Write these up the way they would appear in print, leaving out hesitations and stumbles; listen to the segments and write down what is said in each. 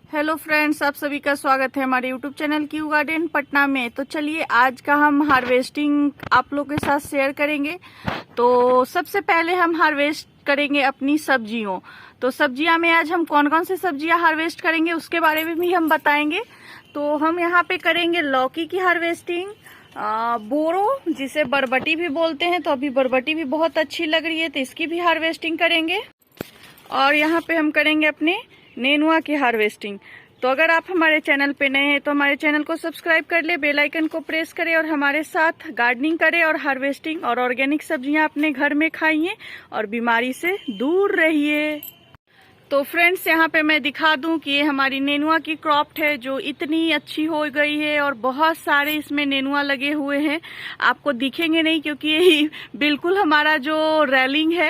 Hello friends, आप सभी का स्वागत है हमारे YouTube channel Q garden Patna में। तो चलिए आज का हम हार्वेस्टिंग आप लोगों के साथ शेयर करेंगे। तो सबसे पहले हम हार्वेस्ट करेंगे अपनी सब्जियों। तो सब्जियां में आज हम कौन कौन सी सब्जियां हार्वेस्ट करेंगे उसके बारे में भी हम बताएंगे। तो हम यहाँ पे करेंगे लौकी की हार्वेस्टिंग, बोरो जिसे बरबटी भी बोलते हैं, तो अभी बरबटी भी बहुत अच्छी लग रही है तो इसकी भी हार्वेस्टिंग करेंगे। और यहाँ पे हम करेंगे अपने नेनुआ की हार्वेस्टिंग। तो अगर आप हमारे चैनल पे नए हैं तो हमारे चैनल को सब्सक्राइब कर ले, बेल आइकन को प्रेस करें और हमारे साथ गार्डनिंग करें और हार्वेस्टिंग और ऑर्गेनिक सब्जियां अपने घर में खाइए और बीमारी से दूर रहिए। तो फ्रेंड्स, यहाँ पे मैं दिखा दूं कि ये हमारी नेनुआ की क्रॉप है जो इतनी अच्छी हो गई है और बहुत सारे इसमें नेनुआ लगे हुए हैं। आपको दिखेंगे नहीं क्योंकि ये बिल्कुल हमारा जो रेलिंग है,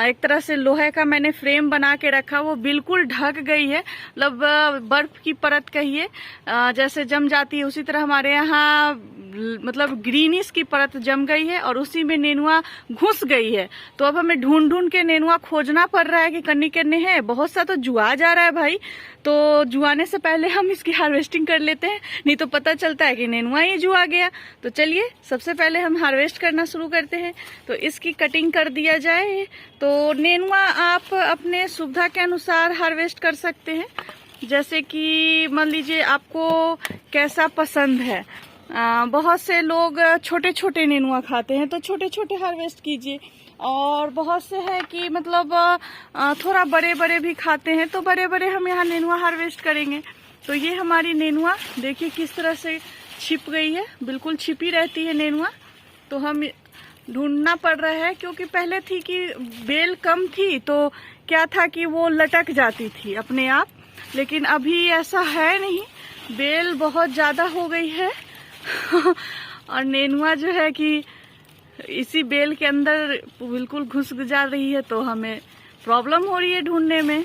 एक तरह से लोहे का मैंने फ्रेम बना के रखा, वो बिल्कुल ढक गई है। मतलब बर्फ की परत कहिए, जैसे जम जाती है उसी तरह हमारे यहाँ मतलब ग्रीनिश की परत जम गई है और उसी में नेनुआ घुस गई है। तो अब हमें ढूंढ ढूंढ के नेनुआ खोजना पड़ रहा है कि करने हैं। बहुत सा तो जुआ जा रहा है भाई, तो जुआने से पहले हम इसकी हार्वेस्टिंग कर लेते हैं, नहीं तो पता चलता है कि नेनुआ ही जुआ गया। तो चलिए सबसे पहले हम हार्वेस्ट करना शुरू करते हैं। तो इसकी कटिंग कर दिया जाए। तो नेनुआ आप अपने सुविधा के अनुसार हार्वेस्ट कर सकते हैं, जैसे कि मान लीजिए आपको कैसा पसंद है। बहुत से लोग छोटे छोटे नेनुआ खाते हैं तो छोटे छोटे हार्वेस्ट कीजिए, और बहुत से है कि मतलब थोड़ा बड़े बड़े भी खाते हैं तो बड़े बड़े हम यहाँ नेनुआ हार्वेस्ट करेंगे। तो ये हमारी नेनुआ देखिए किस तरह से छिप गई है, बिल्कुल छिपी रहती है नेनुआ। तो हम ढूंढना पड़ रहा है क्योंकि पहले थी कि बेल कम थी तो क्या था कि वो लटक जाती थी अपने आप, लेकिन अभी ऐसा है नहीं, बेल बहुत ज्यादा हो गई है और नेनुआ जो है कि इसी बेल के अंदर बिल्कुल घुस जा रही है, तो हमें प्रॉब्लम हो रही है ढूंढने में।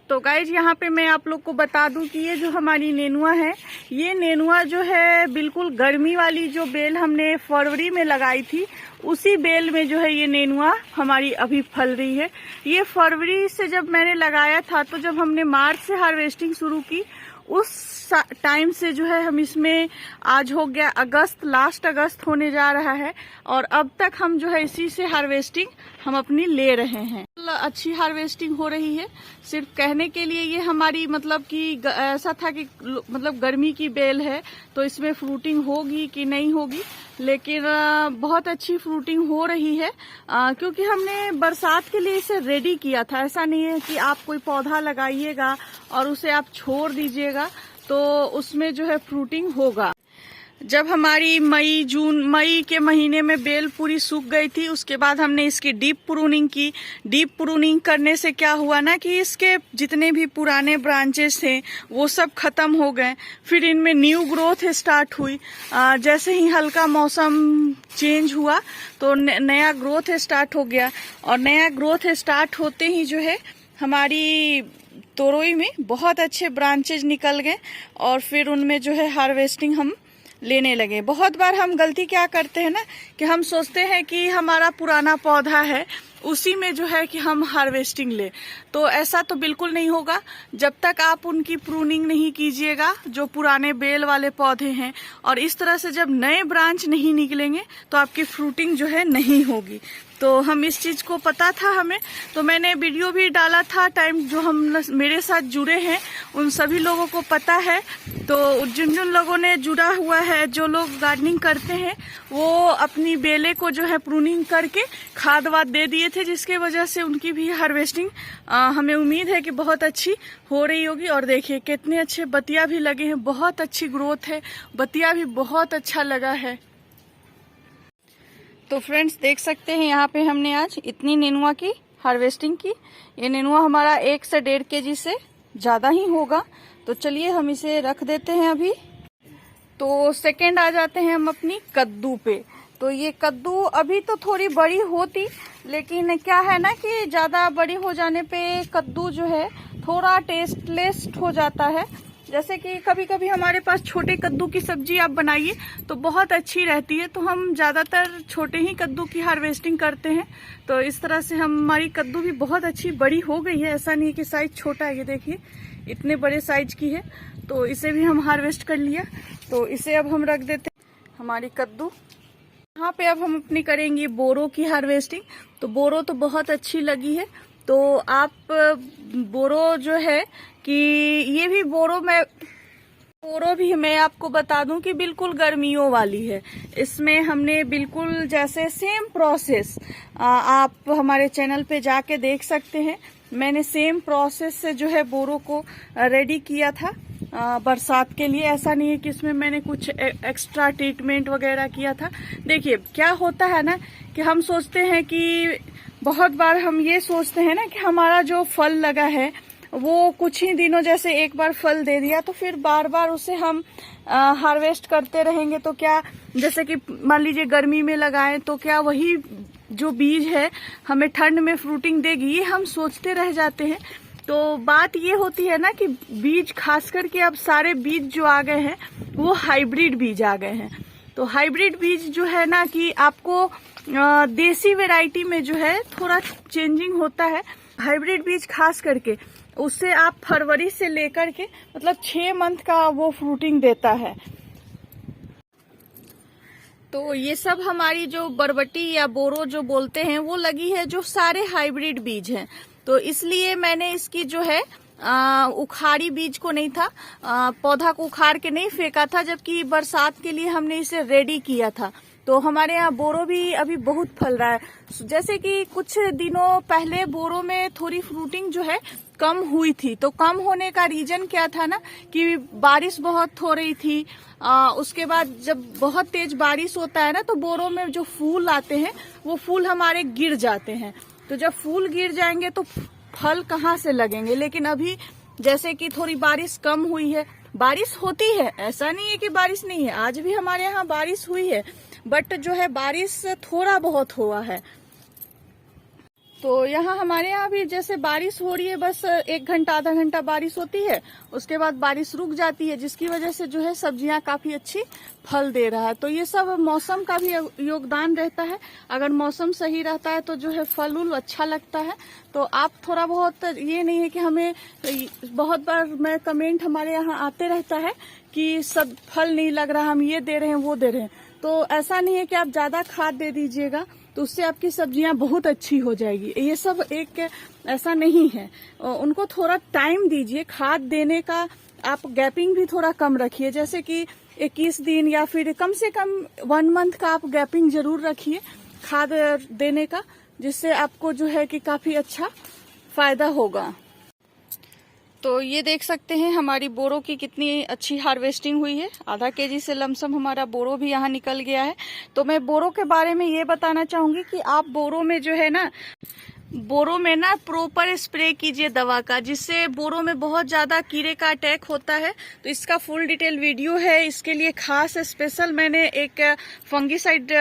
तो गाइज यहाँ पे मैं आप लोग को बता दूं कि ये जो हमारी नेनुआ है, ये नेनुआ जो है बिल्कुल गर्मी वाली जो बेल हमने फरवरी में लगाई थी उसी बेल में जो है ये नेनुआ हमारी अभी फल रही है। ये फरवरी से जब मैंने लगाया था तो जब हमने मार्च से हार्वेस्टिंग शुरू की उस टाइम से जो है हम इसमें, आज हो गया अगस्त, लास्ट अगस्त होने जा रहा है और अब तक हम जो है इसी से हार्वेस्टिंग हम अपनी ले रहे हैं। अच्छी हार्वेस्टिंग हो रही है। सिर्फ कहने के लिए ये हमारी मतलब कि ऐसा था कि मतलब गर्मी की बेल है तो इसमें फ्रूटिंग होगी कि नहीं होगी, लेकिन बहुत अच्छी फ्रूटिंग हो रही है क्योंकि हमने बरसात के लिए इसे रेडी किया था। ऐसा नहीं है कि आप कोई पौधा लगाइएगा और उसे आप छोड़ दीजिएगा तो उसमें जो है फ्रूटिंग होगा। जब हमारी मई के महीने में बेल पूरी सूख गई थी उसके बाद हमने इसकी डीप प्रूनिंग की। डीप प्रूनिंग करने से क्या हुआ ना कि इसके जितने भी पुराने ब्रांचेस थे वो सब खत्म हो गए, फिर इनमें न्यू ग्रोथ स्टार्ट हुई। जैसे ही हल्का मौसम चेंज हुआ तो नया ग्रोथ स्टार्ट हो गया और नया ग्रोथ स्टार्ट होते ही जो है हमारी तोरई में बहुत अच्छे ब्रांचेज निकल गए और फिर उनमें जो है हार्वेस्टिंग हम लेने लगे। बहुत बार हम गलती क्या करते हैं ना कि हम सोचते हैं कि हमारा पुराना पौधा है उसी में जो है कि हम हार्वेस्टिंग ले, तो ऐसा तो बिल्कुल नहीं होगा जब तक आप उनकी प्रूनिंग नहीं कीजिएगा जो पुराने बेल वाले पौधे हैं। और इस तरह से जब नए ब्रांच नहीं निकलेंगे तो आपकी फ्रूटिंग जो है नहीं होगी। तो हम इस चीज को पता था हमें, तो मैंने वीडियो भी डाला था टाइम, जो हम मेरे साथ जुड़े हैं उन सभी लोगों को पता है। तो जिन जिन लोगों ने जुड़ा हुआ है, जो लोग गार्डनिंग करते हैं, वो अपनी बेले को जो है प्रूनिंग करके खाद वाद दे दिए थे, जिसके वजह से उनकी भी हार्वेस्टिंग हमें उम्मीद है कि बहुत अच्छी हो रही होगी। और देखिए कितने अच्छे बतिया भी लगे हैं, बहुत अच्छी ग्रोथ है, बतिया भी बहुत अच्छा लगा है। तो फ्रेंड्स देख सकते हैं यहाँ पे हमने आज इतनी नेनुआ की हार्वेस्टिंग की। ये नेनुआ हमारा 1 से 1.5 केजी से ज्यादा ही होगा। तो चलिए हम इसे रख देते हैं अभी। तो सेकंड आ जाते हैं हम अपनी कद्दू पे। तो ये कद्दू अभी तो थोड़ी बड़ी होती, लेकिन क्या है ना कि ज्यादा बड़ी हो जाने पे कद्दू जो है थोड़ा टेस्टलेस हो जाता है। जैसे कि कभी कभी हमारे पास छोटे कद्दू की सब्जी आप बनाइए तो बहुत अच्छी रहती है, तो हम ज़्यादातर छोटे ही कद्दू की हार्वेस्टिंग करते हैं। तो इस तरह से हमारी कद्दू भी बहुत अच्छी बड़ी हो गई है, ऐसा नहीं है कि साइज छोटा है। ये देखिए इतने बड़े साइज की है, तो इसे भी हम हार्वेस्ट कर लिया। तो इसे अब हम रख देते हैं हमारी कद्दू। यहाँ पे अब हम अपनी करेंगे बोरो की हार्वेस्टिंग। तो बोरो तो बहुत अच्छी लगी है। तो आप बोरो जो है कि ये भी बोरो भी मैं आपको बता दूं कि बिल्कुल गर्मियों वाली है। इसमें हमने बिल्कुल जैसे सेम प्रोसेस आप हमारे चैनल पे जाके देख सकते हैं। मैंने सेम प्रोसेस से जो है बोरो को रेडी किया था बरसात के लिए। ऐसा नहीं है कि इसमें मैंने कुछ एक्स्ट्रा ट्रीटमेंट वगैरह किया था। देखिए क्या होता है ना कि हम सोचते हैं कि बहुत बार हम ये सोचते हैं ना कि हमारा जो फल लगा है वो कुछ ही दिनों, जैसे एक बार फल दे दिया तो फिर बार बार उसे हम हार्वेस्ट करते रहेंगे तो क्या, जैसे कि मान लीजिए गर्मी में लगाएं तो क्या वही जो बीज है हमें ठंड में फ्रूटिंग देगी, ये हम सोचते रह जाते हैं। तो बात ये होती है ना कि बीज खास करके अब सारे बीज जो आ गए हैं वो हाइब्रिड बीज आ गए हैं। तो हाइब्रिड बीज जो है ना कि आपको देसी वैरायटी में जो है थोड़ा चेंजिंग होता है। हाइब्रिड बीज खास करके उससे आप फरवरी से लेकर के मतलब 6 मंथ का वो फ्रूटिंग देता है। तो ये सब हमारी जो बरबटी या बोरो जो बोलते हैं वो लगी है, जो सारे हाइब्रिड बीज हैं। तो इसलिए मैंने इसकी जो है उखाड़ी बीज को नहीं था, पौधा को उखाड़ के नहीं फेंका था, जबकि बरसात के लिए हमने इसे रेडी किया था। तो हमारे यहाँ बोरो भी अभी बहुत फल रहा है। जैसे कि कुछ दिनों पहले बोरो में थोड़ी फ्रूटिंग जो है कम हुई थी। तो कम होने का रीजन क्या था ना कि बारिश बहुत हो रही थी। उसके बाद जब बहुत तेज बारिश होता है ना तो बोरो में जो फूल आते हैं वो फूल हमारे गिर जाते हैं। तो जब फूल गिर जाएंगे तो फल कहाँ से लगेंगे। लेकिन अभी जैसे कि थोड़ी बारिश कम हुई है, बारिश होती है, ऐसा नहीं है कि बारिश नहीं है, आज भी हमारे यहाँ बारिश हुई है, बट जो है बारिश थोड़ा बहुत हुआ है। तो यहाँ हमारे यहाँ भी जैसे बारिश हो रही है, बस 1 घंटा आधा घंटा बारिश होती है, उसके बाद बारिश रुक जाती है, जिसकी वजह से जो है सब्जियां काफी अच्छी फल दे रहा है। तो ये सब मौसम का भी योगदान रहता है। अगर मौसम सही रहता है तो जो है फल उल अच्छा लगता है। तो आप थोड़ा बहुत, ये नहीं है कि हमें, बहुत बार मैं कमेंट हमारे यहाँ आते रहता है कि सब फल नहीं लग रहा, हम ये दे रहे हैं वो दे रहे हैं। तो ऐसा नहीं है कि आप ज्यादा खाद दे दीजिएगा तो उससे आपकी सब्जियां बहुत अच्छी हो जाएगी, ये सब एक ऐसा नहीं है। उनको थोड़ा टाइम दीजिए, खाद देने का आप गैपिंग भी थोड़ा कम रखिए, जैसे कि 21 दिन या फिर कम से कम 1 मंथ का आप गैपिंग जरूर रखिए खाद देने का, जिससे आपको जो है कि काफी अच्छा फायदा होगा। तो ये देख सकते हैं हमारी बोरो की कितनी अच्छी हार्वेस्टिंग हुई है। आधा केजी से लमसम हमारा बोरो भी यहाँ निकल गया है। तो मैं बोरो के बारे में ये बताना चाहूंगी कि आप बोरो में जो है ना, बोरो में ना प्रॉपर स्प्रे कीजिए दवा का, जिससे बोरो में बहुत ज्यादा कीड़े का अटैक होता है। तो इसका फुल डिटेल वीडियो है, इसके लिए खास स्पेशल मैंने एक फंगीसाइड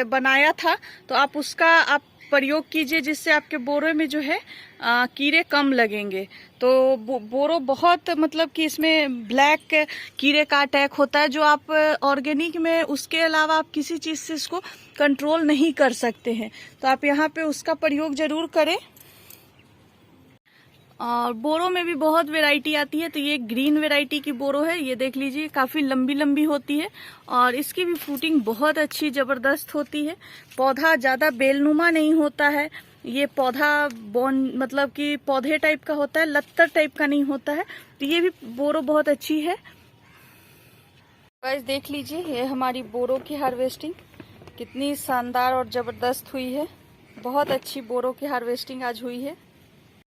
बनाया था, तो आप उसका आप प्रयोग कीजिए, जिससे आपके बोरो में जो है कीड़े कम लगेंगे। तो बोरो बहुत, मतलब कि इसमें ब्लैक कीड़े का अटैक होता है, जो आप ऑर्गेनिक में उसके अलावा आप किसी चीज से इसको कंट्रोल नहीं कर सकते हैं। तो आप यहाँ पे उसका प्रयोग जरूर करें। और बोरो में भी बहुत वैरायटी आती है। तो ये ग्रीन वैरायटी की बोरो है, ये देख लीजिए काफी लंबी लंबी होती है और इसकी भी फ्रूटिंग बहुत अच्छी जबरदस्त होती है। पौधा ज्यादा बेलनुमा नहीं होता है, ये पौधा मतलब कि पौधे टाइप का होता है, लत्तर टाइप का नहीं होता है। तो ये भी बोरो बहुत अच्छी है। गाइस देख लीजिए, ये हमारी बोरो की हार्वेस्टिंग कितनी शानदार और जबरदस्त हुई है। बहुत अच्छी बोरो की हार्वेस्टिंग आज हुई है।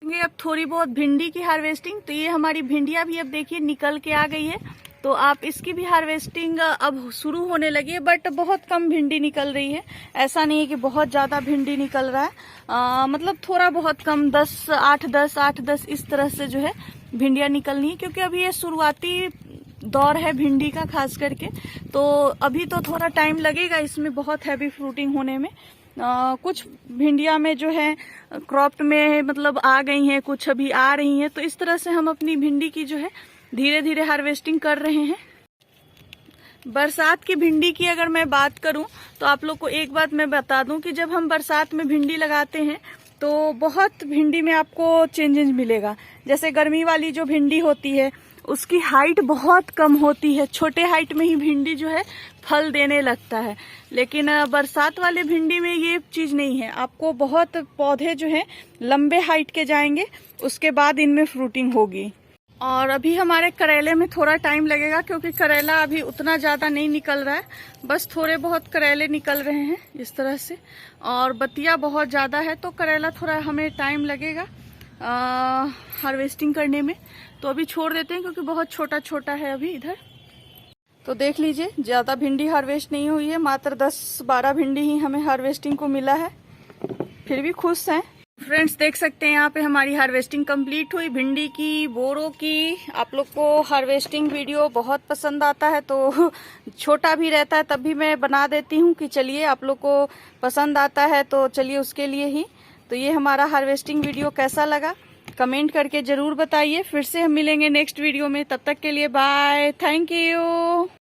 ये अब थोड़ी बहुत भिंडी की हार्वेस्टिंग, तो ये हमारी भिंडियां भी अब देखिए निकल के आ गई है। तो आप इसकी भी हार्वेस्टिंग अब शुरू होने लगी है, बट बहुत कम भिंडी निकल रही है। ऐसा नहीं है कि बहुत ज्यादा भिंडी निकल रहा है, मतलब थोड़ा बहुत कम, 8-10 इस तरह से जो है भिंडियां निकलनी है, क्योंकि अभी ये शुरुआती दौर है भिंडी का खास करके। तो अभी तो थोड़ा टाइम लगेगा इसमें बहुत हैवी फ्रूटिंग होने में। कुछ भिंडियां में जो है क्रॉप्ड में मतलब आ गई हैं, कुछ अभी आ रही हैं। तो इस तरह से हम अपनी भिंडी की जो है धीरे धीरे हार्वेस्टिंग कर रहे हैं। बरसात की भिंडी की अगर मैं बात करूं तो आप लोग को एक बात मैं बता दूं कि जब हम बरसात में भिंडी लगाते हैं तो बहुत भिंडी में आपको चेंजेस मिलेगा। जैसे गर्मी वाली जो भिंडी होती है उसकी हाइट बहुत कम होती है, छोटे हाइट में ही भिंडी जो है फल देने लगता है। लेकिन बरसात वाले भिंडी में ये चीज नहीं है, आपको बहुत पौधे जो है लंबे हाइट के जाएंगे, उसके बाद इनमें फ्रूटिंग होगी। और अभी हमारे करेले में थोड़ा टाइम लगेगा क्योंकि करेला अभी उतना ज्यादा नहीं निकल रहा है, बस थोड़े बहुत करेले निकल रहे हैं इस तरह से, और बतिया बहुत ज्यादा है तो करेला थोड़ा हमें टाइम लगेगा हार्वेस्टिंग करने में। तो अभी छोड़ देते हैं क्योंकि बहुत छोटा छोटा है अभी इधर। तो देख लीजिए ज्यादा भिंडी हार्वेस्ट नहीं हुई है, मात्र 10-12 भिंडी ही हमें हार्वेस्टिंग को मिला है, फिर भी खुश हैं। फ्रेंड्स देख सकते हैं यहाँ पे हमारी हार्वेस्टिंग कंप्लीट हुई भिंडी की, बोरों की। आप लोग को हार्वेस्टिंग वीडियो बहुत पसंद आता है तो छोटा भी रहता है तब भी मैं बना देती हूँ कि चलिए आप लोग को पसंद आता है तो चलिए उसके लिए ही। तो ये हमारा हार्वेस्टिंग वीडियो कैसा लगा कमेंट करके जरूर बताइए। फिर से हम मिलेंगे नेक्स्ट वीडियो में, तब तक के लिए बाय, थैंक यू।